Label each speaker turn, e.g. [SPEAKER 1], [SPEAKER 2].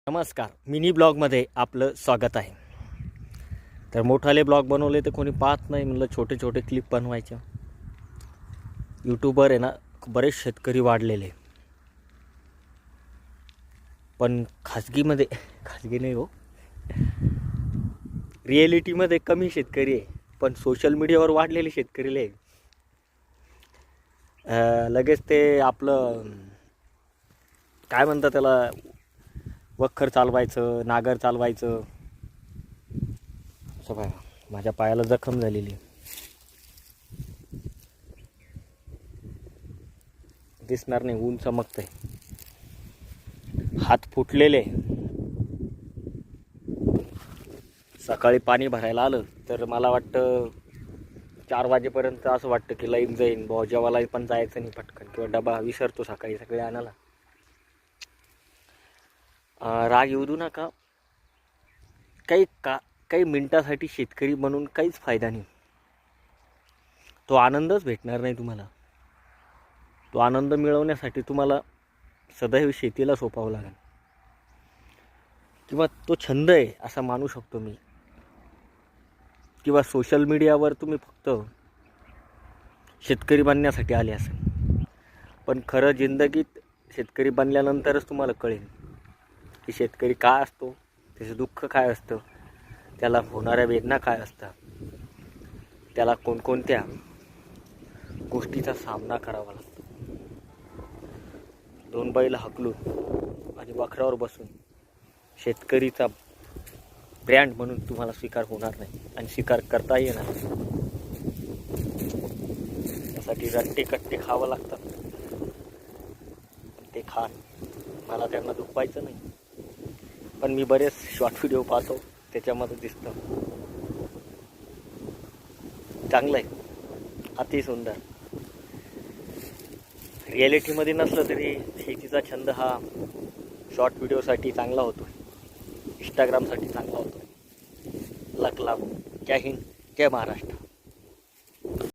[SPEAKER 1] नमस्कार, मिनी ब्लॉगमध्ये आपलं स्वागत आहे. तर मोठाले ब्लॉग बनवले तर कोणी पाहत नाही, म्हणलं छोटे छोटे क्लिप बनवायचे. यूट्यूबर आहे ना, बरेच शेतकरी वाढलेले, पण खाजगी नाही हो, रिॲलिटीमध्ये कमी शेतकरी आहे, पण सोशल मीडियावर वाढलेले शेतकरी लय. लगेच ते आपलं काय म्हणतात त्याला, वखर चालवायचं, नागर चालवायचं. असं बघा, माझ्या पायाला जखम झालेली, दिसणार नाही, ऊन चमकतंय, हात फुटलेले. सकाळी पाणी भरायला आलं तर मला वाटतं 4 वाजेपर्यंत असं वाटतं की लाईन जाईन भाऊ, जेवायला पण जायचं नाही पटकन, किंवा डबा विसरतो सकाळी सगळे आणायला. राग येऊ देऊ नका, काही मिनिटासाठी शेतकरी म्हणून काहीच फायदा नाही. तो आनंदच भेटणार नाही तुम्हाला. तो आनंद मिळवण्यासाठी तुम्हाला सदैव शेतीला सोपावं लागेल, किंवा तो छंद आहे असं मानू शकतो मी. किंवा सोशल मीडियावर तुम्ही फक्त शेतकरी बनण्यासाठी आले असेल, पण खरं जिंदगीत शेतकरी बनल्यानंतरच तुम्हाला कळेल की शेतकरी काय असतो, त्याचं दुःख काय असतं, त्याला होणाऱ्या वेदना काय असतात, त्याला कोणकोणत्या गोष्टीचा सामना करावा लागतो. 2 बैल हकलून आणि वखरावर बसून शेतकरीचा ब्रँड म्हणून तुम्हाला स्वीकार होणार नाही, आणि स्वीकार करता येणार नाही. त्यासाठी रट्टे कट्टे खावं लागतात. ते खान, मला त्यांना दुखवायचं नाही, पण मी बरेच शॉर्ट व्हिडिओ पाहतो, त्याच्यामध्ये दिसतं चांगलं आहे, अति सुंदर. रिॲलिटीमध्ये नसलं तरी शेतीचा छंद हा शॉर्ट व्हिडिओसाठी चांगला होतो, इंस्टाग्रामसाठी चांगला होतो. लक लाभ. जय हिंद, जय महाराष्ट्र.